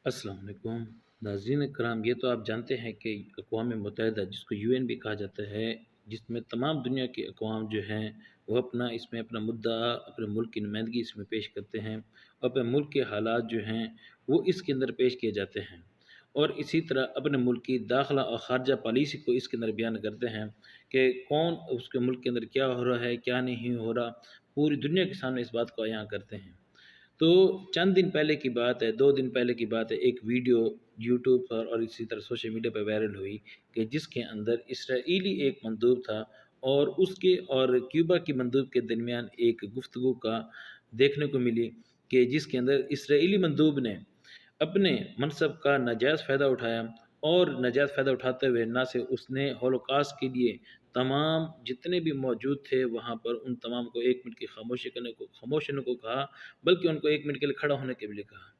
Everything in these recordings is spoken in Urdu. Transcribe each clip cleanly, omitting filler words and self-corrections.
السلام علیکم ناظرین کرام، یہ تو آپ جانتے ہیں کہ اقوام متحدہ جس کو یو این بھی کہا جاتا ہے، جس میں تمام دنیا کے اقوام جو ہیں وہ اس میں اپنا مدعا، اپنے ملک کی نمائندگی اس میں پیش کرتے ہیں، اور اپنے ملک کے حالات جو ہیں وہ اس کے اندر پیش کیے جاتے ہیں، اور اسی طرح اپنے ملک کی داخلہ اور خارجہ پالیسی کو اس کے اندر بیان کرتے ہیں کہ کون اس کے ملک کے اندر کیا ہو رہا ہے، کیا نہیں ہو رہا، پوری دنیا کے سامنے اس بات کو عیاں کرتے ہیں۔ تو چند دن پہلے کی بات ہے، 2 دن پہلے کی بات ہے، ایک ویڈیو یوٹیوب پر اور اسی طرح سوشل میڈیا پہ وائرل ہوئی کہ جس کے اندر اسرائیلی ایک مندوب تھا اور اس کے اور کیوبا کی مندوب کے درمیان ایک گفتگو کا دیکھنے کو ملی کہ جس کے اندر اسرائیلی مندوب نے اپنے منصب کا ناجائز فائدہ اٹھایا، اور ناجائز فائدہ اٹھاتے ہوئے نہ صرف اس نے ہولوکاسٹ کے لیے تمام جتنے بھی موجود تھے وہاں پر ان تمام کو 1 منٹ کی خاموش ہونے کو کہا، بلکہ ان کو 1 منٹ کے لیے کھڑا ہونے کے لیے کہا،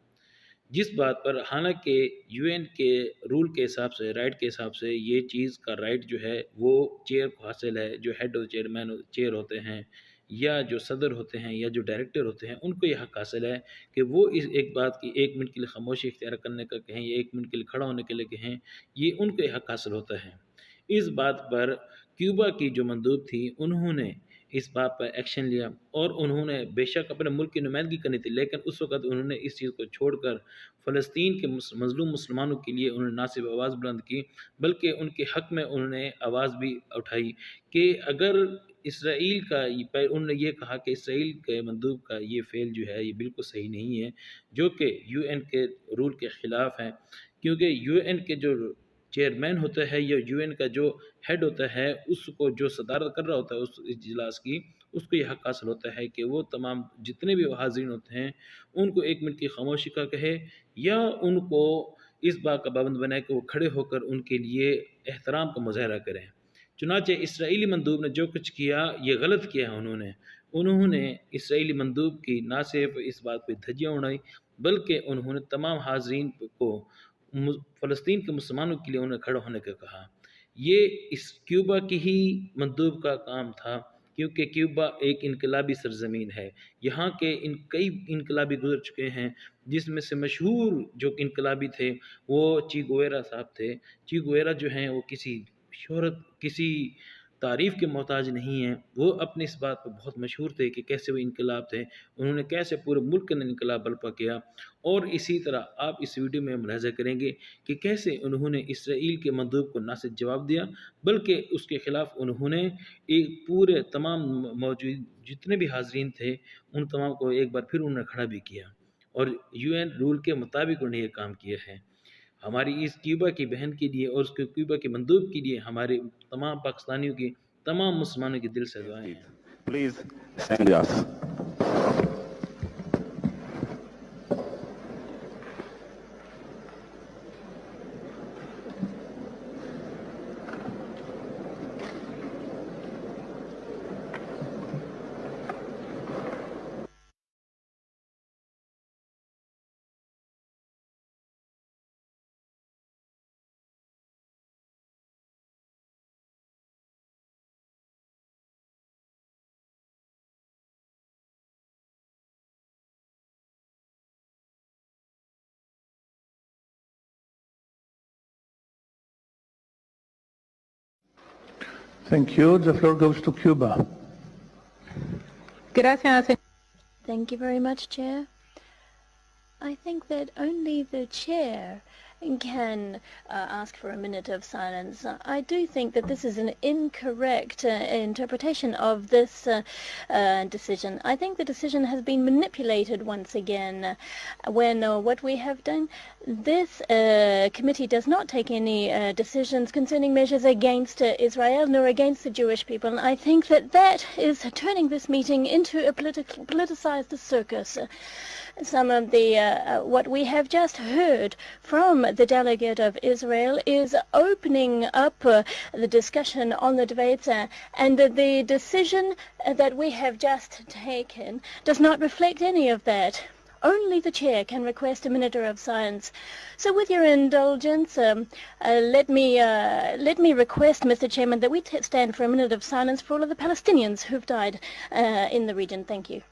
جس بات پر حالانکہ یو این کے رول کے حساب سے، رائٹ کے حساب سے، یہ چیز کا رائٹ جو ہے وہ چیئر کو حاصل ہے، جو ہیڈ اور چیئرمین چیئر ہوتے ہیں یا جو صدر ہوتے ہیں یا جو ڈائریکٹر ہوتے ہیں، ان کو یہ حق حاصل ہے کہ وہ اس ایک بات کی 1 منٹ کے لیے خاموشی اختیار کرنے کا کہیں یا 1 منٹ کے لیے کھڑا ہونے کے لیے کہیں، یہ ان کو یہ حق حاصل ہوتا ہے۔ اس بات پر کیوبا کی جو مندوب تھی انہوں نے اس بات پر ایکشن لیا، اور انہوں نے بے شک اپنے ملک کی نمائندگی کرنی تھی، لیکن اس وقت انہوں نے اس چیز کو چھوڑ کر فلسطین کے مظلوم مسلمانوں کے لیے انہوں نے نہ صرف آواز بلند کی بلکہ ان کے حق میں انہوں نے آواز بھی اٹھائی کہ اگر اسرائیل کا انہوں نے یہ کہا کہ اسرائیل کے مندوب کا یہ فعل جو ہے یہ بالکل صحیح نہیں ہے، جو کہ یو این کے رول کے خلاف ہے، کیونکہ یو این کے جو چیئرمین ہوتا ہے یا یو این کا جو ہیڈ ہوتا ہے، اس کو جو صدارت کر رہا ہوتا ہے اس اجلاس کی، اس کو یہ حق حاصل ہوتا ہے کہ وہ تمام جتنے بھی حاضرین ہوتے ہیں ان کو 1 منٹ کی خاموشی کا کہے، یا ان کو اس بات کا پابند بنائے کہ وہ کھڑے ہو کر ان کے لیے احترام کا مظاہرہ کریں۔ چنانچہ اسرائیلی مندوب نے جو کچھ کیا یہ غلط کیا ہے، انہوں نے اسرائیلی مندوب کی نہ صرف اس بات پہ دھجیاں اڑائی بلکہ انہوں نے تمام حاضرین کو فلسطین کے مسلمانوں کے لیے انہیں کھڑا ہونے کا کہا۔ یہ اس کیوبا کی ہی مندوب کا کام تھا، کیونکہ کیوبا ایک انقلابی سرزمین ہے، یہاں کے کئی انقلابی گزر چکے ہیں، جس میں سے مشہور جو انقلابی تھے وہ چی گویرا صاحب تھے۔ چی گویرا جو ہیں وہ کسی شہرت، کسی تعریف کے محتاج نہیں ہیں، وہ اپنے اس بات پہ بہت مشہور تھے کہ کیسے وہ انقلاب تھے، انہوں نے کیسے پورے ملک کے انقلاب برپا کیا، اور اسی طرح آپ اس ویڈیو میں ملاحظہ کریں گے کہ کیسے انہوں نے اسرائیل کے مندوب کو نہ صرف جواب دیا بلکہ اس کے خلاف انہوں نے ایک پورے تمام موجود جتنے بھی حاضرین تھے ان تمام کو ایک بار پھر انہوں نے کھڑا بھی کیا، اور یو این رول کے مطابق انہوں نے یہ کام کیا ہے۔ ہماری اس کیوبا کی بہن کے لیے اور اس کے کیوبا کے مندوب کے لیے ہمارے تمام پاکستانیوں کی، تمام مسلمانوں کی دل سے دعائیں ہیں۔ Please stand with us. Thank you. The floor goes to Cuba. Gracias. Thank you very much, Chair. I think that only the Chair can ask for a minute of silence. I do think that this is an incorrect interpretation of this decision. I think the decision has been manipulated once again when what we have done, this committee does not take any decisions concerning measures against Israel nor against the Jewish people. And I think that that is turning this meeting into a politicized circus. Some of the what we have just heard from the delegate of Israel is opening up the discussion on the debates, and the decision that we have just taken does not reflect any of that. Only the Chair can request a minute of silence. So with your indulgence, let me request, Mr. Chairman, that we stand for a minute of silence for all of the Palestinians who've died in the region. Thank you.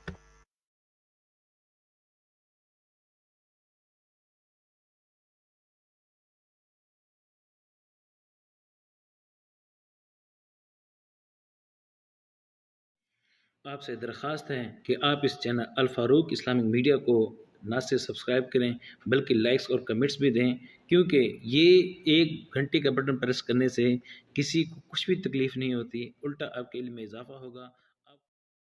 آپ سے درخواست ہے کہ آپ اس چینل الفاروق اسلامک میڈیا کو نہ صرف سبسکرائب کریں بلکہ لائکس اور کمنٹس بھی دیں، کیونکہ یہ 1 گھنٹے کا بٹن پریس کرنے سے کسی کو کچھ بھی تکلیف نہیں ہوتی، الٹا آپ کے علم میں اضافہ ہوگا۔